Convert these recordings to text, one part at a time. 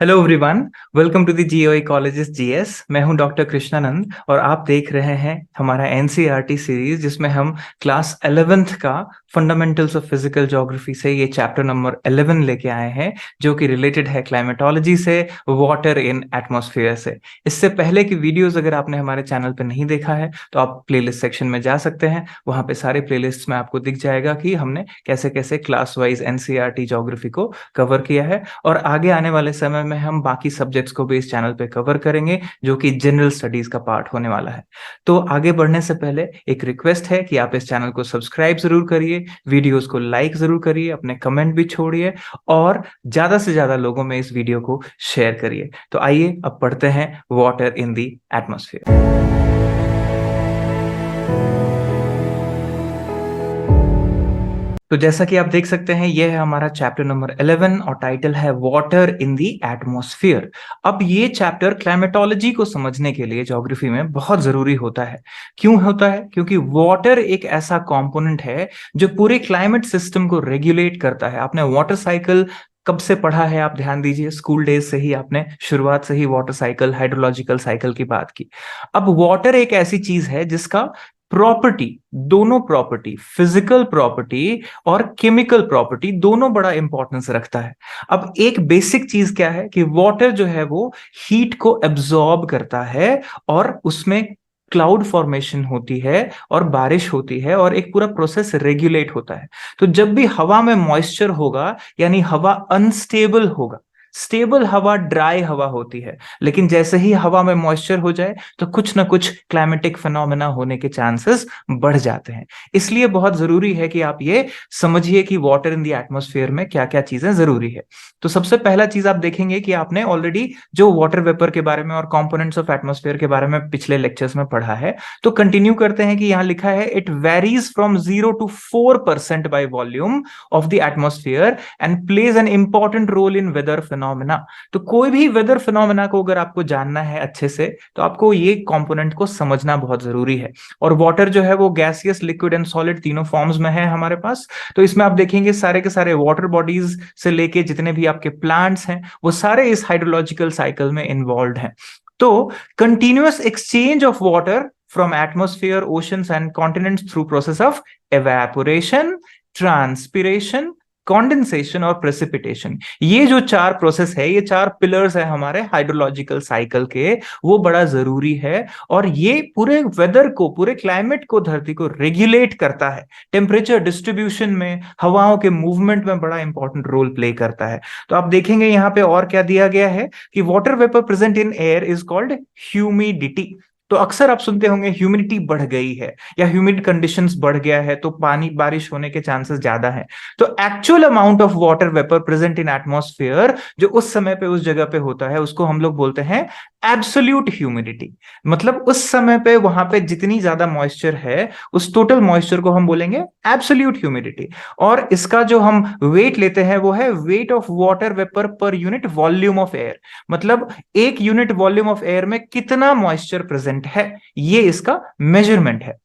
Hello everyone. Welcome to the GOE colleges GS. मैं हूं doctor Krishnanand और आप देख रहे हैं हमारा एनसीईआरटी सीरीज जिसमें हम क्लास 11th का फंडामेंटल्स ऑफ फिजिकल ज्योग्राफी से ये चैप्टर नंबर 11 लेके आए हैं, जो कि रिलेटेड है क्लाइमेटोलॉजी से, वाटर इन एटमॉस्फेयर से। इससे पहले की वीडियोस अगर आपने हमारे चैनल पर नहीं देखा है तो आप प्लेलिस्ट सेक्शन में जा सकते हैं। वहां पे सारे प्लेलिस्ट में आपको दिख जाएगा कि हमने कैसे कैसे क्लास वाइज एनसीईआरटी ज्योग्राफी को कवर किया है, और आगे आने वाले समय में हम बाकी सब्जेक्ट्स को भी इस चैनल पे कवर करेंगे, जो कि जनरल स्टडीज का पार्ट होने वाला है। तो आगे बढ़ने से पहले एक रिक्वेस्ट है कि आप इस चैनल को सब्सक्राइब जरूर करिए, वीडियोस को लाइक जरूर करिए, अपने कमेंट भी छोड़िए और ज्यादा से ज्यादा लोगों में इस वीडियो को शेयर करिए। तो आइए अब पढ़ते हैं वाटर इन द एटमॉस्फेयर। तो जैसा कि आप देख सकते हैं, यह है हमारा चैप्टर नंबर 11 और टाइटल है वाटर इन द एटमॉस्फेयर। अब ये चैप्टर क्लाइमेटोलॉजी को समझने के लिए ज्योग्राफी में बहुत जरूरी होता है। क्यों होता है? क्योंकि वाटर एक ऐसा कंपोनेंट है जो पूरे क्लाइमेट सिस्टम को रेगुलेट करता है। आपने वाटर साइकिल कब से पढ़ा है? आप ध्यान दीजिए, स्कूल डेज से ही आपने शुरुआत से ही वाटर साइकिल, हाइड्रोलॉजिकल साइकिल की बात की। अब वाटर एक ऐसी चीज है जिसका प्रॉपर्टी, दोनों प्रॉपर्टी, फिजिकल प्रॉपर्टी और केमिकल प्रॉपर्टी, दोनों बड़ा इंपॉर्टेंस रखता है। अब एक बेसिक चीज क्या है कि वाटर जो है वो हीट को एब्जॉर्ब करता है और उसमें क्लाउड फॉर्मेशन होती है और बारिश होती है और एक पूरा प्रोसेस रेगुलेट होता है। तो जब भी हवा में मॉइस्चर होगा, यानी हवा अनस्टेबल होगा, स्टेबल हवा ड्राई हवा होती है, लेकिन जैसे ही हवा में मॉइस्चर हो जाए तो कुछ ना कुछ क्लाइमेटिक फिनोमेना होने के चांसेस बढ़ जाते हैं। इसलिए बहुत जरूरी है कि आप ये समझिए कि वाटर इन द एटमॉस्फेयर में क्या क्या चीजें जरूरी है। तो सबसे पहला चीज आप देखेंगे कि आपने ऑलरेडी जो वाटर वेपर के बारे में और कंपोनेंट्स ऑफ एटमॉस्फेयर के बारे में पिछले लेक्चर्स में पढ़ा है। तो कंटिन्यू करते हैं कि यहां लिखा है it varies from 0 to 4% by volume of the atmosphere and plays an important role in weather phenomena. तो कोई भी वेदर फिनोमेना को अगर आपको जानना है अच्छे से, तो आपको ये कंपोनेंट को समझना बहुत जरूरी है। और वाटर जो है वो गैसियस, लिक्विड एंड सॉलिड तीनों फॉर्म्स में है हमारे पास। तो इसमें आप देखेंगे सारे के सारे वाटर बॉडीज से लेके जितने भी आपके प्लांट्स हैं वो सारे इस हाइड्रोलॉजिकल साइकिल में इन्वॉल्व हैं। तो continuous exchange of water from atmosphere, oceans and continents through process of evaporation, transpiration, condensation और प्रेसिपिटेशन, ये जो चार प्रोसेस है, ये चार पिलर्स है हमारे हाइड्रोलॉजिकल साइकिल के, वो बड़ा जरूरी है। और ये पूरे वेदर को, पूरे क्लाइमेट को, धरती को रेगुलेट करता है। टेम्परेचर डिस्ट्रीब्यूशन में, हवाओं के मूवमेंट में बड़ा इंपॉर्टेंट रोल प्ले करता है। तो आप देखेंगे यहां पे और क्या दिया गया है कि water vapour present in air is called humidity. तो अक्सर आप सुनते होंगे ह्यूमिडिटी बढ़ गई है या ह्यूमिड कंडीशंस बढ़ गया है तो पानी, बारिश होने के चांसेस ज्यादा है। तो actual amount of water vapour present in atmosphere जो उस समय पे उस जगह पे होता है उसको हम लोग बोलते हैं एब्सोल्यूट ह्यूमिडिटी। मतलब उस समय पे वहां पे जितनी ज्यादा मॉइस्चर है, उस टोटल मॉइस्चर को हम बोलेंगे एब्सोल्यूट ह्यूमिडिटी। और इसका जो हम वेट लेते हैं वो है weight of water vapour per unit volume of air. मतलब एक यूनिट वॉल्यूम ऑफ एयर में कितना मॉइस्चर प्रेजेंट है, ये इसका मेजरमेंट है।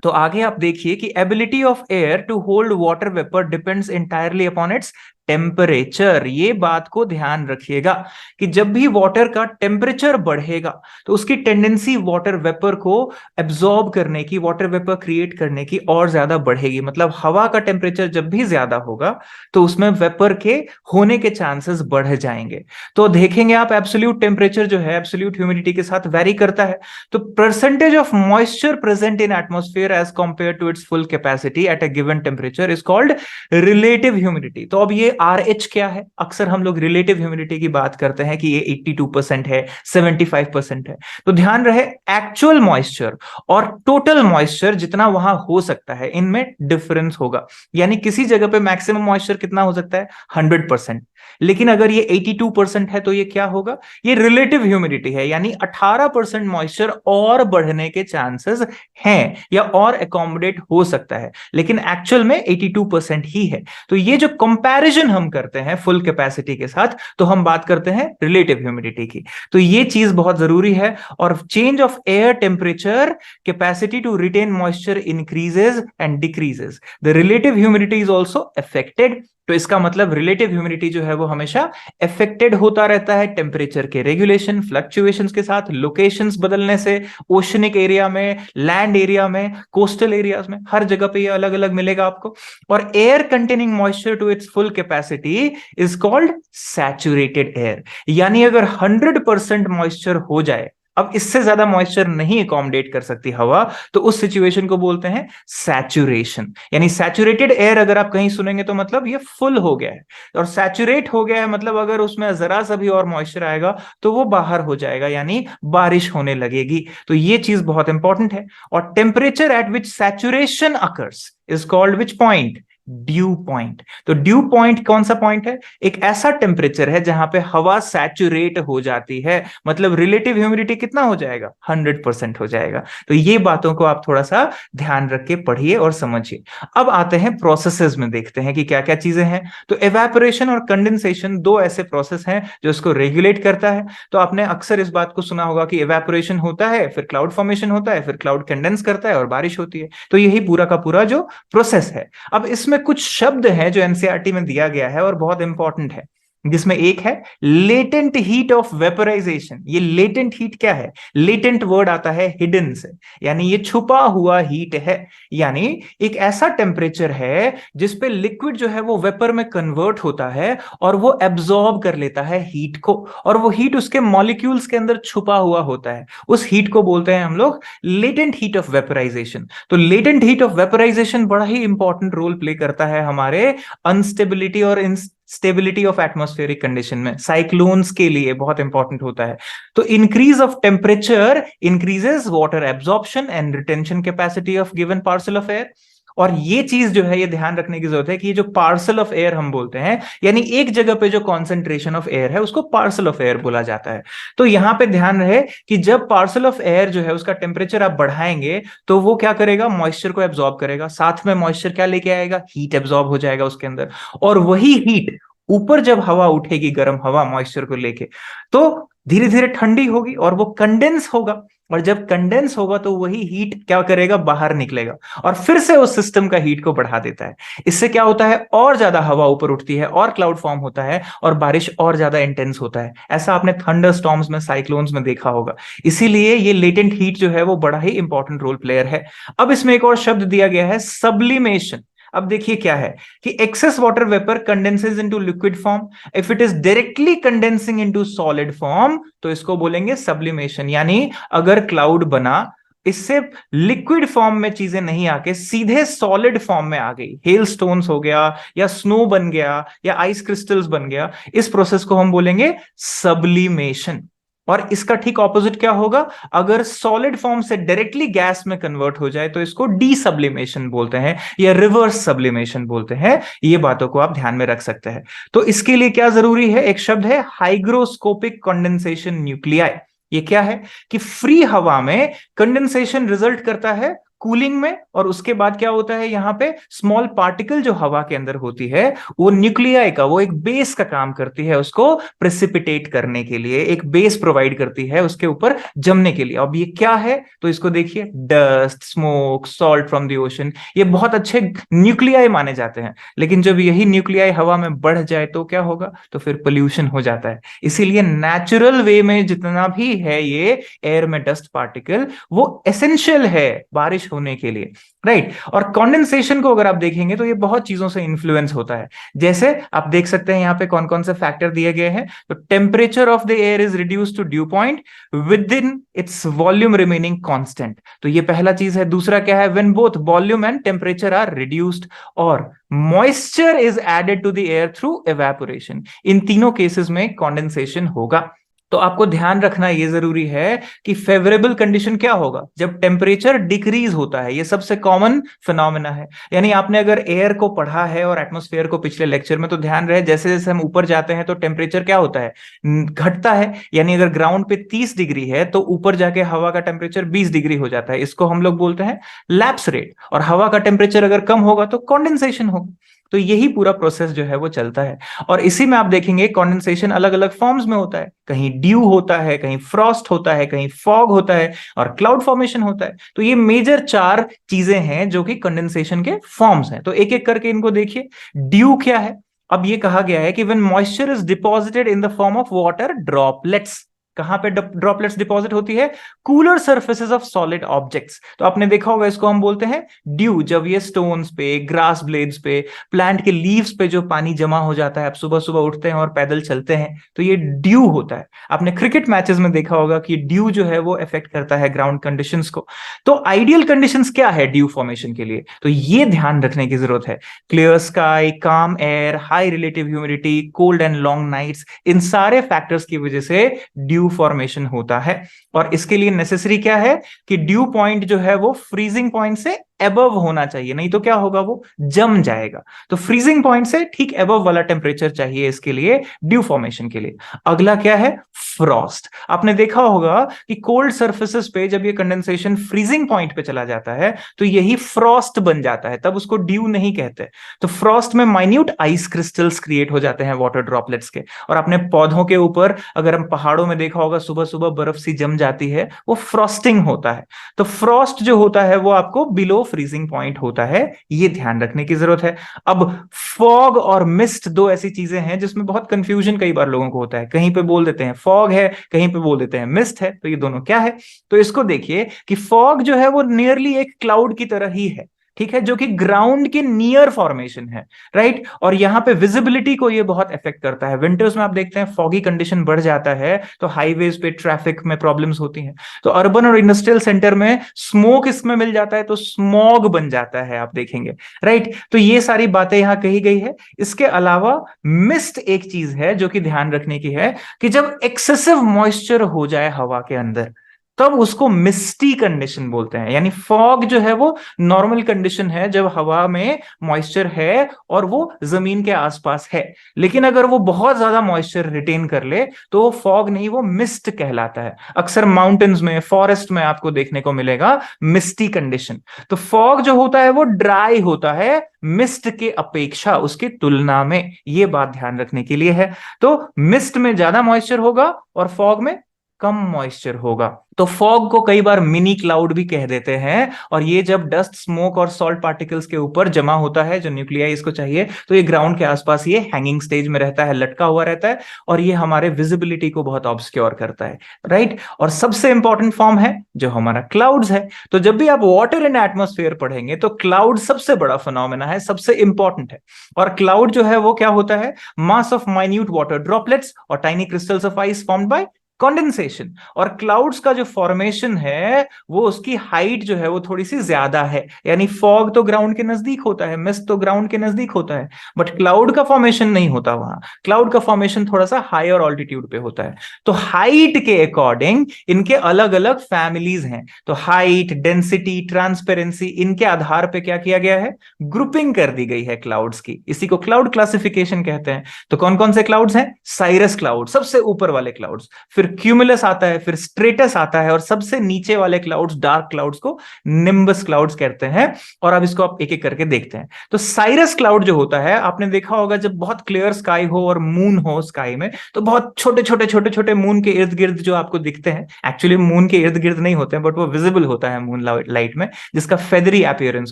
तो आगे आप देखिए कि ability of air to hold water vapour depends entirely upon its temperature. ये बात को ध्यान रखिएगा कि जब भी वाटर का टेम्परेचर बढ़ेगा तो उसकी टेंडेंसी वाटर वेपर को एब्जॉर्ब करने की, वाटर वेपर क्रिएट करने की और ज्यादा बढ़ेगी। मतलब हवा का टेम्परेचर जब भी ज्यादा होगा तो उसमें वेपर के होने के चांसेस बढ़ जाएंगे। तो देखेंगे आप एब्सोल्यूट टेम्परेचर जो है एब्सोल्यूट ह्यूमिडिटी के साथ वेरी करता है। तो percentage of moisture present in atmosphere as compare to its full capacity at a given temperature is called relative humidity. तो अब ये RH क्या है? अक्सर हम लोग रिलेटिव ह्यूमिडिटी की बात करते हैं कि ये 82% है, 75% है। तो ध्यान रहे, एक्चुअल मॉइस्चर और टोटल मॉइस्चर जितना वहां हो सकता है इनमें डिफरेंस होगा। यानी किसी जगह पे मैक्सिमम मॉइस्चर कितना हो सकता है? 100%। लेकिन अगर ये 82% है तो ये क्या होगा? ये रिलेटिव ह्यूमिडिटी है, यानी 18% मॉइस्चर और बढ़ने के चांसेस हैं या और एकोमोडेट हो सकता है, लेकिन एक्चुअल में 82% ही है। तो ये जो कंपैरिजन हम करते हैं फुल कैपेसिटी के साथ, तो हम बात करते हैं रिलेटिव ह्यूमिडिटी की। तो ये चीज बहुत जरूरी है। और change of air temperature, capacity to retain moisture increases and decreases, the relative humidity is also affected. तो इसका मतलब रिलेटिव ह्यूमिडिटी जो है वो हमेशा अफेक्टेड होता रहता है टेम्परेचर के रेगुलेशन फ्लक्चुएशंस के साथ, लोकेशंस बदलने से, ओशनिक एरिया में, लैंड एरिया में, कोस्टल एरियाज में, हर जगह पे ये अलग अलग मिलेगा आपको। और air containing moisture to its full capacity is called saturated air. यानी अगर 100% मॉइस्चर हो जाए, अब इससे ज्यादा मॉइस्चर नहीं अकोमोडेट कर सकती हवा, तो उस सिचुएशन को बोलते हैं सैचुरेशन। यानी सैचुरेटेड एयर अगर आप कहीं सुनेंगे तो मतलब ये फुल हो गया है, और सैचुरेट हो गया है मतलब अगर उसमें जरा सा भी और मॉइस्चर आएगा तो वो बाहर हो जाएगा, यानी बारिश होने लगेगी। तो ये चीज बहुत इंपॉर्टेंट है। और temperature at which saturation occurs is called which point? Due point. तो ड्यू पॉइंट कौन सा पॉइंट है? एक ऐसा टेम्परेचर है जहां पे हवा सैचुरेट हो जाती है, मतलब रिलेटिव ह्यूमिडिटी कितना हो जाएगा? 100% हो जाएगा। तो ये बातों को आप थोड़ा सा ध्यान रख के पढ़िए और समझिए। अब आते हैं प्रोसेसेस में, देखते हैं कि क्या क्या चीजें हैं। तो एवेपोरेशन और कंडेंसेशन दो ऐसे प्रोसेस हैं जो इसको रेगुलेट करता है। तो आपने अक्सर इस बात को सुना होगा कि एवेपोरेशन होता है, फिर क्लाउड फॉर्मेशन होता है, फिर क्लाउड कंडेंस करता है और बारिश होती है। तो यही पूरा का पूरा जो प्रोसेस है। अब इसमें कुछ शब्द हैं जो एनसीईआरटी में दिया गया है और बहुत इंपॉर्टेंट है, जिसमें एक है लेटेंट हीट ऑफ वेपोराइजेशन। ये लेटेंट हीट क्या है? लेटेंट वर्ड आता है हिडन से, यानी ये छुपा हुआ हीट है। यानी एक ऐसा टेम्परेचर है जिसपे लिक्विड जो है वो वेपर में कन्वर्ट होता है और वो एब्जॉर्ब कर लेता है हीट को, और वो हीट उसके मॉलिक्यूल्स के अंदर छुपा हुआ होता है। उस हीट को बोलते हैं हम लोग लेटेंट हीट ऑफ वेपोराइजेशन। तो लेटेंट हीट ऑफ वेपोराइजेशन बड़ा ही इंपॉर्टेंट रोल प्ले करता है हमारे अनस्टेबिलिटी और स्टेबिलिटी ऑफ एटमॉस्फेरिक कंडीशन में, साइक्लोन्स के लिए बहुत इंपॉर्टेंट होता है। तो increase of temperature increases water absorption and retention capacity of given parcel of air. और ये चीज जो है ये ध्यान रखने की जरूरत है कि ये जो पार्सल ऑफ एयर हम बोलते हैं, यानी एक जगह पे जो कॉन्सेंट्रेशन ऑफ एयर है उसको पार्सल ऑफ एयर बोला जाता है। तो यहां पे ध्यान रहे कि जब पार्सल ऑफ एयर जो है उसका टेम्परेचर आप बढ़ाएंगे तो वो क्या करेगा? मॉइस्चर को एब्जॉर्ब करेगा, साथ में मॉइस्चर क्या लेके आएगा? हीट एब्जॉर्ब हो जाएगा उसके अंदर। और वही हीट ऊपर जब हवा उठेगी, गर्म हवा मॉइस्चर को लेके, तो धीरे धीरे ठंडी होगी और वो कंडेंस होगा। और जब कंडेंस होगा तो वही हीट क्या करेगा? बाहर निकलेगा और फिर से उस सिस्टम का हीट को बढ़ा देता है। इससे क्या होता है? और ज्यादा हवा ऊपर उठती है और क्लाउड फॉर्म होता है और बारिश और ज्यादा इंटेंस होता है। ऐसा आपने थंडर स्टॉर्म्स में, साइक्लोन्स में देखा होगा। इसीलिए ये लेटेंट हीट जो है वो बड़ा ही इंपॉर्टेंट रोल प्लेयर है। अब इसमें एक और शब्द दिया गया है, सब्लिमेशन। अब देखिए क्या है कि excess water vapour condenses into liquid form. If it is directly condensing into solid form तो इसको बोलेंगे सब्लिमेशन। यानी अगर क्लाउड बना, इससे लिक्विड फॉर्म में चीजें नहीं आके सीधे सॉलिड फॉर्म में आ गई, हेल स्टोन्स हो गया या स्नो बन गया या आइस क्रिस्टल्स बन गया, इस प्रोसेस को हम बोलेंगे सब्लिमेशन। और इसका ठीक ऑपोजिट क्या होगा? अगर सॉलिड फॉर्म से डायरेक्टली गैस में कन्वर्ट हो जाए तो इसको डीसब्लिमेशन बोलते हैं या रिवर्स सब्लिमेशन बोलते हैं। ये बातों को आप ध्यान में रख सकते हैं। तो इसके लिए क्या जरूरी है? एक शब्द है हाइग्रोस्कोपिक कंडेंसेशन न्यूक्लियाई। ये क्या है कि फ्री हवा में कंडेंसेशन रिजल्ट करता है कूलिंग में, और उसके बाद क्या होता है? यहां पे स्मॉल पार्टिकल जो हवा के अंदर होती है वो न्यूक्लियाई का, वो एक बेस का काम करती है, उसको प्रेसिपिटेट करने के लिए एक बेस प्रोवाइड करती है उसके ऊपर जमने के लिए। अब ये क्या है? तो इसको देखिए, dust, smoke, salt from the ocean, ये बहुत अच्छे न्यूक्लियाई माने जाते हैं। लेकिन जब यही न्यूक्लियाई हवा में बढ़ जाए तो क्या होगा? तो फिर पोल्यूशन हो जाता है। इसीलिए नेचुरल वे में जितना भी है ये एयर में डस्ट पार्टिकल, वो एसेंशियल है बारिश होने के लिए, राइट। और कंडेंसेशन को अगर आप देखेंगे तो ये बहुत चीजों से इन्फ्लुएंस होता है। जैसे आप देख सकते हैं यहां पे कौन कौन से फैक्टर दिए गए हैं। तो temperature of the air is reduce to dew point within its volume remaining constant. तो ये पहला चीज है। दूसरा क्या है? When both volume and temperature are reduced और moisture is added to the air through evaporation. इन तीनों केसेस में कंडेंसेशन होगा। तो आपको ध्यान रखना ये जरूरी है कि फेवरेबल कंडीशन क्या होगा? जब टेम्परेचर डिक्रीज होता है। ये सबसे कॉमन फिनोमेना है। यानी आपने अगर एयर को पढ़ा है और एटमॉस्फेयर को पिछले लेक्चर में, तो ध्यान रहे जैसे जैसे हम ऊपर जाते हैं तो टेम्परेचर क्या होता है? घटता है। यानी अगर ग्राउंड पे 30 डिग्री है तो ऊपर जाके हवा का टेम्परेचर 20 डिग्री हो जाता है। इसको हम लोग बोलते हैं लैप्स रेट। और हवा का टेम्परेचर अगर कम होगा तो कंडेंसेशन होगा। तो यही पूरा प्रोसेस जो है वो चलता है। और इसी में आप देखेंगे कंडेंसेशन अलग अलग फॉर्म्स में होता है। कहीं ड्यू होता है, कहीं फ्रॉस्ट होता है, कहीं फॉग होता है और क्लाउड फॉर्मेशन होता है। तो ये मेजर 4 चीजें हैं जो कि कंडेंसेशन के फॉर्म्स हैं। तो एक एक करके इनको देखिए। ड्यू क्या है? अब ये कहा गया है कि when moisture is deposited in the form of water droplets, कहां पे ड्रॉपलेट्स डिपॉजिट होती है? Cooler surfaces of solid objects. तो आपने देखा होगा इसको हम बोलते हैं ड्यू। जब ये स्टोन्स पे, ग्रास ब्लेड्स पे, प्लांट के लीव्स पे जो पानी जमा हो जाता है, आप सुबह सुबह उठते हैं और पैदल चलते हैं तो ये ड्यू होता है। आपने क्रिकेट मैचेस में देखा होगा कि ड्यू जो है वो अफेक्ट करता है ग्राउंड कंडीशंस को। तो आइडियल कंडीशंस क्या है ड्यू फॉर्मेशन के लिए? तो ये ध्यान रखने की जरूरत है। Clear sky, calm air, high relative humidity, cold and long nights, इन सारे फैक्टर्स की वजह से ड्यू फॉर्मेशन होता है। और इसके लिए नेसेसरी क्या है कि ड्यू पॉइंट जो है वो फ्रीजिंग पॉइंट से एबव होना चाहिए, नहीं तो क्या होगा, वो जम जाएगा। तो फ्रीजिंग पॉइंट से ठीक एबव वाला टेम्परेचर चाहिए इसके लिए, ड्यू फॉर्मेशन के लिए। अगला क्या है? फ्रॉस्ट। आपने देखा होगा कि कोल्ड सर्फेसेस पे जब ये कंडेंसेशन फ्रीजिंग पॉइंट पे चला जाता है तो यही फ्रॉस्ट बन जाता है, तब उसको ड्यू नहीं कहते। तो फ्रॉस्ट में माइन्यूट आइस क्रिस्टल्स क्रिएट हो जाते हैं वाटर ड्रॉपलेट्स के। और अपने पौधों के ऊपर, अगर हम पहाड़ों में देखा होगा, सुबह सुबह बर्फ सी जम जाती है, वो फ्रॉस्टिंग होता है। तो फ्रॉस्ट जो होता है वो आपको बिलो फ्रीजिंग पॉइंट होता है, ये ध्यान रखने की जरूरत है। अब फॉग और मिस्ट दो ऐसी चीजें हैं जिसमें बहुत कंफ्यूजन कई बार लोगों को होता है। कहीं पे बोल देते हैं फॉग है, कहीं पे बोल देते हैं मिस्ट है, तो ये दोनों क्या है? तो इसको देखिए कि फॉग जो है वो नियरली एक क्लाउड की तरह ही है, ठीक है, जो कि ग्राउंड के नियर फॉर्मेशन है, राइट। और यहां पे विजिबिलिटी को ये बहुत इफेक्ट करता है। विंटर्स में आप देखते हैं फॉगी कंडीशन बढ़ जाता है तो हाईवेज पे ट्रैफिक में प्रॉब्लम्स होती हैं। तो अर्बन और इंडस्ट्रियल सेंटर में स्मोक इसमें मिल जाता है तो स्मॉग बन जाता है, आप देखेंगे, राइट। तो ये सारी बातें यहां कही गई है। इसके अलावा मिस्ट एक चीज है जो कि ध्यान रखने की है कि जब एक्सेसिव मॉइस्चर हो जाए हवा के अंदर तब उसको मिस्टी कंडीशन बोलते हैं। यानी फॉग जो है वो नॉर्मल कंडीशन है जब हवा में मॉइस्चर है और वो जमीन के आसपास है, लेकिन अगर वो बहुत ज्यादा मॉइस्चर रिटेन कर ले तो वो फॉग नहीं, वो मिस्ट कहलाता है। अक्सर माउंटेन्स में, फॉरेस्ट में आपको देखने को मिलेगा मिस्टी कंडीशन। तो फॉग जो होता है वो ड्राई होता है मिस्ट के अपेक्षा, उसकी तुलना में। ये बात ध्यान रखने के लिए है। तो मिस्ट में ज्यादा मॉइस्चर होगा और फॉग में कम मॉइस्चर होगा। तो फॉग को कई बार मिनी क्लाउड भी कह देते हैं। और ये जब डस्ट, स्मोक और सॉल्ट पार्टिकल्स के ऊपर जमा होता है, जो न्यूक्लियाई इसको चाहिए, तो ये ग्राउंड के आसपास ये हैंगिंग स्टेज में रहता है, लटका हुआ रहता है, और ये हमारे विजिबिलिटी को बहुत ऑब्सक्योर करता है, राइट। और सबसे इंपॉर्टेंट फॉर्म है जो हमारा क्लाउड्स है। तो जब भी आप वाटर इन एटमॉस्फेयर पढ़ेंगे तो क्लाउड सबसे बड़ा फिनोमेना है, सबसे इंपॉर्टेंट है। और क्लाउड जो है वो क्या होता है? Mass of minute water droplets और tiny crystals of ice formed by condensation. और क्लाउड्स का जो फॉर्मेशन है वो, उसकी हाइट जो है वो थोड़ी सी ज्यादा है। यानी फॉग तो ग्राउंड के नजदीक होता है, मिस्ट तो ग्राउंड के नजदीक होता है, बट क्लाउड का फॉर्मेशन नहीं होता वहां। क्लाउड का फॉर्मेशन थोड़ा सा हायर ऑल्टीट्यूड पे होता है। तो हाइट के अकॉर्डिंग इनके अलग अलग फैमिलीज हैं। तो हाइट, डेंसिटी, ट्रांसपेरेंसी, इनके आधार पे क्या किया गया है? ग्रुपिंग कर दी गई है क्लाउड्स की। इसी को क्लाउड क्लासिफिकेशन कहते हैं। तो कौन कौन से क्लाउड्स हैं? साइरस क्लाउड, सबसे ऊपर वाले क्लाउड्स, फिर क्यूमुलस आता है, फिर स्ट्रेटस आता है, और सबसे नीचे वाले क्लाउड्स, डार्क क्लाउड्स को निम्बस क्लाउड्स कहते हैं। और अब इसको आप एक एक करके देखते हैं। तो साइरस क्लाउड जो होता है, आपने देखा होगा जब बहुत क्लियर स्काई हो और मून हो स्काई में, तो बहुत छोटे छोटे छोटे छोटे मून के इर्द गिर्द जो आपको दिखते हैं, एक्चुअली मून के इर्द गिर्द नहीं होते हैं, बट वो विजिबल होता है मून लाइट में, जिसका फेदरी अपीयरेंस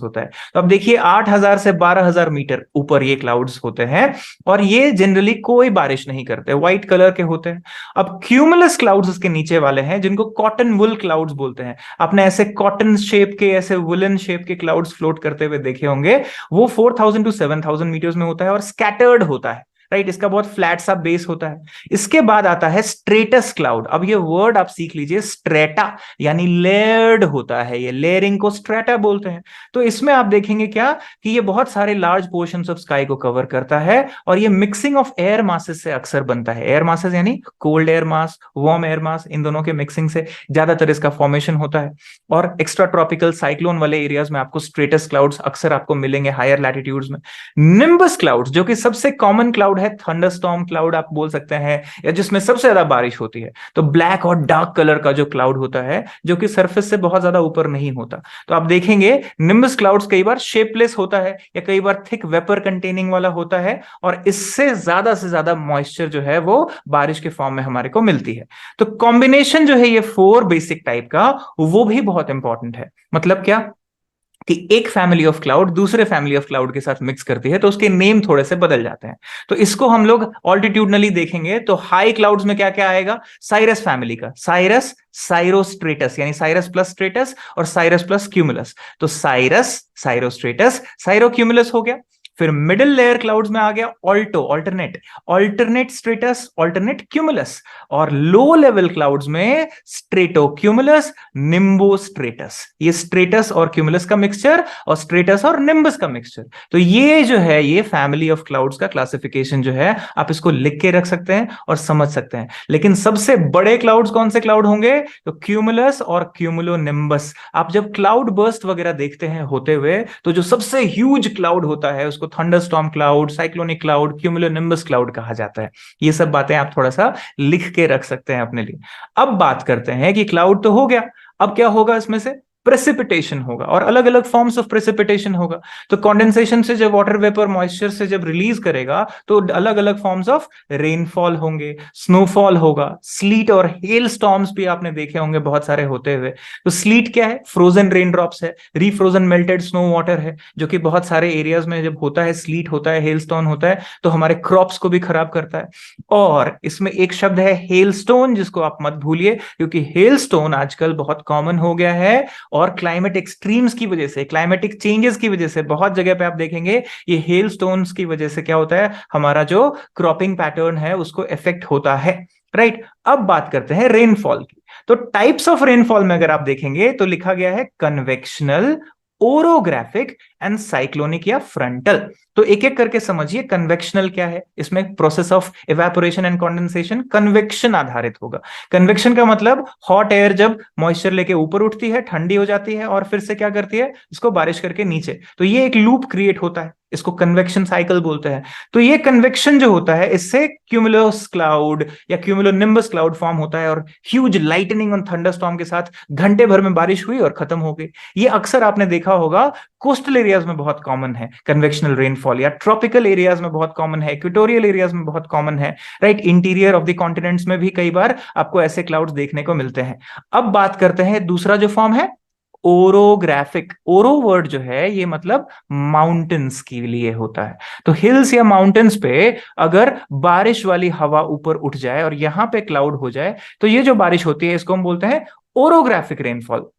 होता है। तो अब देखिए 8,000 से 12,000 मीटर ऊपर ये क्लाउड्स होते हैं, और ये जनरली कोई बारिश नहीं करते, व्हाइट कलर के होते हैं। अब क्यूमुलस क्लाउड्स उसके नीचे वाले हैं, जिनको कॉटन वुल क्लाउड्स बोलते हैं। आपने ऐसे कॉटन शेप के, ऐसे वुलन शेप के क्लाउड्स फ्लोट करते हुए देखे होंगे। वो 4,000 टू 7,000 मीटर्स में होता है और स्कैटर्ड होता है, राइट। इसका बहुत फ्लैट सा बेस होता है। इसके बाद आता है स्ट्रेटस क्लाउड। अब ये वर्ड आप सीख लीजिए, स्ट्रेटा यानी लेयर्ड होता है, ये लेयरिंग को स्ट्रेटा बोलते हैं। तो इसमें आप देखेंगे क्या कि ये बहुत सारे लार्ज पोर्शंस ऑफ स्काई को कवर करता है, और ये मिक्सिंग ऑफ एयर मासेस से अक्सर बनता है। एयर मासेस यानी cold air mass, warm air mass, इन दोनों के मिक्सिंग से ज्यादातर इसका फॉर्मेशन होता है। और एक्स्ट्रा ट्रॉपिकल साइक्लोन वाले एरियाज में आपको स्ट्रेटस क्लाउड्स अक्सर आपको मिलेंगे, हायर लैटिट्यूड्स में। निम्बस क्लाउड्स, जो कि सबसे कॉमन क्लाउड है, थंडरस्टॉर्म क्लाउड आप बोल सकते हैं, या जिसमें सबसे ज्यादा बारिश होती है। तो ब्लैक और डार्क कलर का जो क्लाउड होता है, जो कि सरफेस से बहुत ज्यादा ऊपर नहीं होता। तो आप देखेंगे निम्बस क्लाउड्स कई बार शेपलेस होता है, या कई बार थिक वेपर कंटेनिंग वाला होता है, और इससे ज्यादा मॉइस्चर जो है वो बारिश के फॉर्म में हमारे को मिलती है। तो कॉम्बिनेशन जो है ये 4 बेसिक टाइप का, वो भी बहुत इंपॉर्टेंट है। मतलब क्या? कि एक फैमिली ऑफ क्लाउड दूसरे फैमिली ऑफ क्लाउड के साथ मिक्स करती है तो उसके नेम थोड़े से बदल जाते हैं। तो इसको हम लोग ऑल्टीट्यूडनली देखेंगे तो हाई क्लाउड्स में क्या क्या आएगा, साइरस फैमिली का, साइरस, साइरोस्ट्रेटस यानी साइरस प्लस स्ट्रेटस और साइरस प्लस क्यूमुलस। तो साइरस, साइरोस्ट्रेटस, साइरोक्यूमुलस हो गया। फिर मिडिल लेयर क्लाउड्स में आ गया alto, alternate, alternate stratus, alternate cumulus. और लो लेवल क्लाउड्स में स्ट्रेटो क्यूमुलस, निम्बो स्ट्रेटस। ये स्ट्रेटस और क्यूमुलस का मिक्सचर और स्ट्रेटस और निम्बस का मिक्सचर। तो ये जो है ये फैमिली ऑफ क्लाउड्स का क्लासिफिकेशन जो है आप इसको लिख के रख सकते हैं और समझ सकते हैं। लेकिन सबसे बड़े क्लाउड्स कौन से क्लाउड होंगे, तो क्यूमुलस और क्यूमुलो निम्बस। आप जब क्लाउड बर्स्ट वगैरह देखते हैं होते हुए तो जो सबसे ह्यूज क्लाउड होता है उसको thunderstorm cloud, cyclonic cloud, cumulo nimbus cloud कहा जाता है। ये सब बातें आप थोड़ा सा लिख के रख सकते हैं अपने लिए। अब बात करते हैं कि क्लाउड तो हो गया, अब क्या होगा इसमें से, प्रेसिपिटेशन होगा और अलग अलग फॉर्म्स ऑफ प्रेसिपिटेशन होगा। तो कंडेंसेशन से जब वाटर वेपर मॉइस्चर से जब रिलीज करेगा तो अलग अलग फॉर्म्स ऑफ रेनफॉल होंगे, स्नोफॉल होगा, स्लीट और हेल स्टॉर्म्स भी आपने देखे होंगे बहुत सारे होते हुए। तो स्लीट क्या है, फ्रोजन रेन ड्रॉप्स है, रीफ्रोजन मेल्टेड स्नो वाटर है, जो कि बहुत सारे एरियाज में जब होता है, स्लीट होता है, हेल स्टोन होता है तो हमारे क्रॉप्स को भी खराब करता है। और इसमें एक शब्द है हेलस्टोन, जिसको आप मत भूलिए क्योंकि हेलस्टोन आजकल बहुत कॉमन हो गया है और क्लाइमेट एक्सट्रीम्स की वजह से, क्लाइमेटिक चेंजेस की वजह से बहुत जगह पे आप देखेंगे ये हेल स्टोन्स की वजह से क्या होता है, हमारा जो क्रॉपिंग पैटर्न है उसको इफेक्ट होता है। राइट, अब बात करते हैं रेनफॉल की। तो टाइप्स ऑफ रेनफॉल में अगर आप देखेंगे तो लिखा गया है कन्वेक्शनल, ओरोग्राफिक एंड साइक्लोनिक या फ्रंटल। तो एक एक करके समझिए। कन्वेक्शनल क्या है, इसमें process of evaporation and condensation convection आधारित होगा। कन्वेक्शन का मतलब हॉट एयर जब मॉइस्चर लेके ऊपर उठती है, ठंडी हो जाती है और फिर से क्या करती है, इसको बारिश करके नीचे, तो ये एक लूप क्रिएट होता है, इसको कन्वेक्शन साइकिल बोलते हैं। तो ये कन्वेक्शन जो होता है इससे क्यूमुलस क्लाउड या क्यूमुलोनिम्बस क्लाउड फॉर्म होता है और ह्यूज लाइटनिंग और थंडरस्टॉर्म के साथ घंटे भर में बारिश हुई और खत्म हो गई। ये अक्सर आपने देखा होगा कोस्टल एरियाज में बहुत कॉमन है कन्वेक्शनल रेनफॉल, या ट्रॉपिकल एरियाज में बहुत कॉमन है, इक्वेटोरियल एरियाज में बहुत कॉमन है। Right, interior of the continents में भी कई बार आपको ऐसे क्लाउड्स देखने को मिलते हैं। अब बात करते हैं दूसरा जो फॉर्म है ओरोग्राफिक। ओरो वर्ड जो है ये मतलब माउंटेन्स के लिए होता है। तो हिल्स या माउंटेन्स पे अगर बारिश वाली हवा ऊपर उठ जाए और यहां पे क्लाउड हो जाए तो ये जो बारिश होती है इसको हम बोलते हैं ओरोग्राफिक रेनफॉल।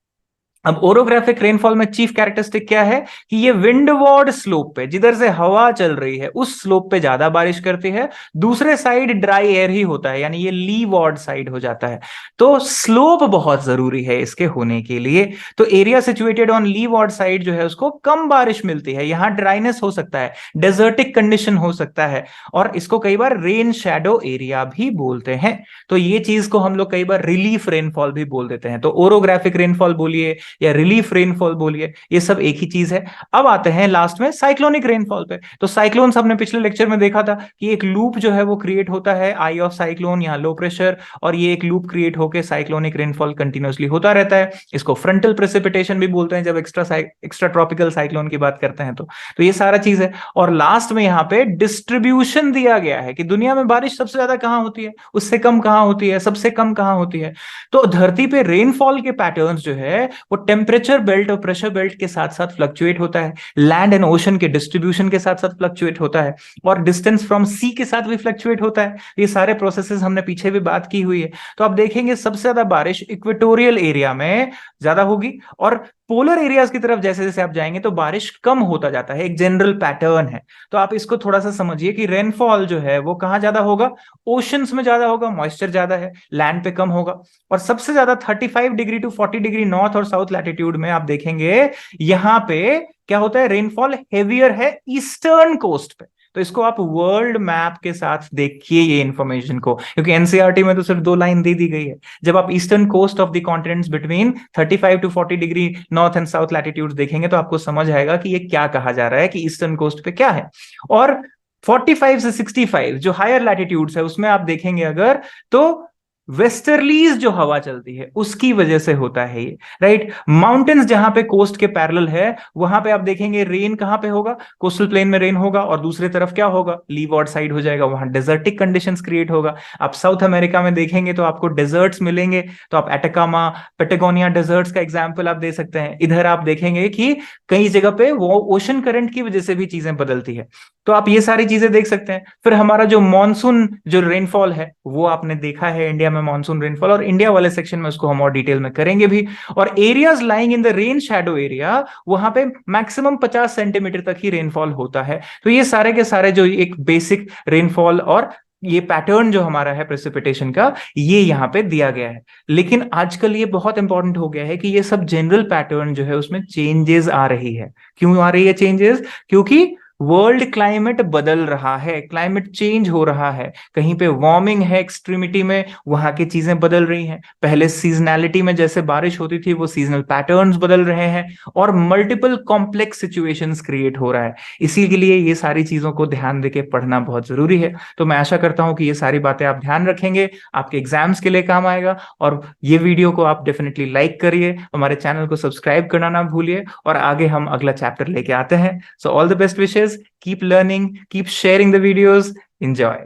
अब ओरोग्राफिक रेनफॉल में चीफ कैरेक्टरिस्टिक क्या है कि ये विंडवर्ड स्लोप पे, जिधर से हवा चल रही है उस स्लोप पे ज्यादा बारिश करती है, दूसरे साइड ड्राई एयर ही होता है, यानी ये लीवार्ड साइड हो जाता है। तो स्लोप बहुत जरूरी है इसके होने के लिए। तो area situated on leeward side जो है उसको कम बारिश मिलती है, यहां ड्राइनेस हो सकता है, डेजर्टिक कंडीशन हो सकता है, और इसको कई बार रेन शैडो एरिया भी बोलते हैं। तो ये चीज को हम लोग कई बार रिलीफ रेनफॉल भी बोल देते हैं। तो ओरोग्राफिक रेनफॉल बोलिए या रिलीफ रेनफॉल बोलिए, ये सब एक ही चीज है। अब आते हैं लास्ट में साइक्लोनिक रेनफॉल पे। तो साइक्लोन्स हमने पिछले लेक्चर में देखा था कि एक लूप जो है वो क्रिएट होता है, आई ऑफ साइक्लोन, यहाँ लो प्रेशर, और ये एक लूप क्रिएट होकर साइक्लोनिक रेनफॉल कंटिन्यूअसली होता रहता है। इसको फ्रंटल प्रेसिपिटेशन भी बोलते हैं जब एक्स्ट्रा ट्रॉपिकल साइक्लोन की बात करते हैं। तो ये सारा चीज है। और लास्ट में यहाँ पे डिस्ट्रीब्यूशन दिया गया है कि दुनिया में बारिश सबसे ज्यादा कहां होती है, उससे कम कहां होती है, सबसे कम कहां होती है। तो धरती पे रेनफॉल के पैटर्न्स जो है वो टेम्परेचर बेल्ट और प्रेशर बेल्ट के साथ साथ फ्लक्चुएट होता है, लैंड एंड ओशन के डिस्ट्रीब्यूशन के साथ साथ फ्लक्चुएट होता है, और डिस्टेंस फ्रॉम सी के साथ भी फ्लक्चुएट होता है। ये सारे प्रोसेसेस हमने पीछे भी बात की हुई है। तो आप देखेंगे सबसे ज्यादा बारिश इक्वेटोरियल एरिया में ज्यादा होगी, और पोलर एरियाज की तरफ जैसे जैसे आप जाएंगे तो बारिश कम होता जाता है, एक जनरल पैटर्न है। तो आप इसको थोड़ा सा समझिए कि रेनफॉल जो है वो कहां ज्यादा होगा, ओशंस में ज्यादा होगा, मॉइस्चर ज्यादा है, लैंड पे कम होगा। और सबसे ज्यादा 35 डिग्री टू 40 डिग्री नॉर्थ और साउथ लैटिट्यूड में आप देखेंगे यहां पे क्या होता है, रेनफॉल हेवियर है ईस्टर्न कोस्ट पे। तो इसको आप वर्ल्ड मैप के साथ देखिए ये इंफॉर्मेशन को, क्योंकि एनसीईआरटी में तो सिर्फ 2 लाइन दे दी गई है। जब आप eastern coast of the continents between 35 to 40 degree north and south latitude देखेंगे तो आपको समझ आएगा कि ये क्या कहा जा रहा है कि ईस्टर्न कोस्ट पे क्या है। और 45 से 65 जो हायर लैटिट्यूड्स है उसमें आप देखेंगे अगर, तो वेस्टर्लीज जो हवा चलती है उसकी वजह से होता है ये, राइट। माउंटेन्स जहां पे कोस्ट के पैरेलल है, वहां पे आप देखेंगे रेन कहां पे होगा, कोस्टल प्लेन में रेन होगा, और दूसरी तरफ क्या होगा, लीवॉर्ड साइड हो जाएगा, वहां डेजर्टिक कंडीशंस क्रिएट होगा। आप साउथ अमेरिका में देखेंगे तो आपको डेजर्ट्स मिलेंगे, तो आप एटाकामा, पेटागोनिया डेजर्ट्स का एग्जाम्पल आप दे सकते हैं। इधर आप देखेंगे कि कई जगह पे वो ओशन करंट की वजह से भी चीजें बदलती है। तो आप ये सारी चीजें देख सकते हैं। फिर हमारा जो मॉनसून जो रेनफॉल है वो आपने देखा है इंडिया में, मॉनसून रेनफॉल, और इंडिया वाले सेक्शन में उसको हम और डिटेल में करेंगे भी। और areas lying in the rain shadow area, वहां पे मैक्सिमम 50 सेंटीमीटर तक ही रेनफॉल होता है। तो ये सारे के सारे जो एक बेसिक रेनफॉल और ये पैटर्न जो हमारा है प्रेसिपिटेशन का, ये यहाँ पे दिया गया है। लेकिन आजकल ये बहुत इंपॉर्टेंट हो गया है कि ये सब जनरल पैटर्न जो है उसमें चेंजेस आ रही है। क्यों आ रही है चेंजेस? क्योंकि वर्ल्ड क्लाइमेट बदल रहा है, क्लाइमेट चेंज हो रहा है, कहीं पे वार्मिंग है एक्सट्रीमिटी में, वहां की चीजें बदल रही हैं। पहले सीजनैलिटी में जैसे बारिश होती थी वो सीजनल पैटर्न्स बदल रहे हैं, और मल्टीपल कॉम्प्लेक्स सिचुएशंस क्रिएट हो रहा है। इसी के लिए ये सारी चीजों को ध्यान देके पढ़ना बहुत जरूरी है। तो मैं आशा करता हूं कि ये सारी बातें आप ध्यान रखेंगे, आपके एग्जाम्स के लिए काम आएगा। और ये वीडियो को आप डेफिनेटली लाइक करिए, हमारे चैनल को सब्सक्राइब करना ना भूलिए, और आगे हम अगला चैप्टर लेके आते हैं। So all the best wishes, keep learning, keep sharing the videos, enjoy.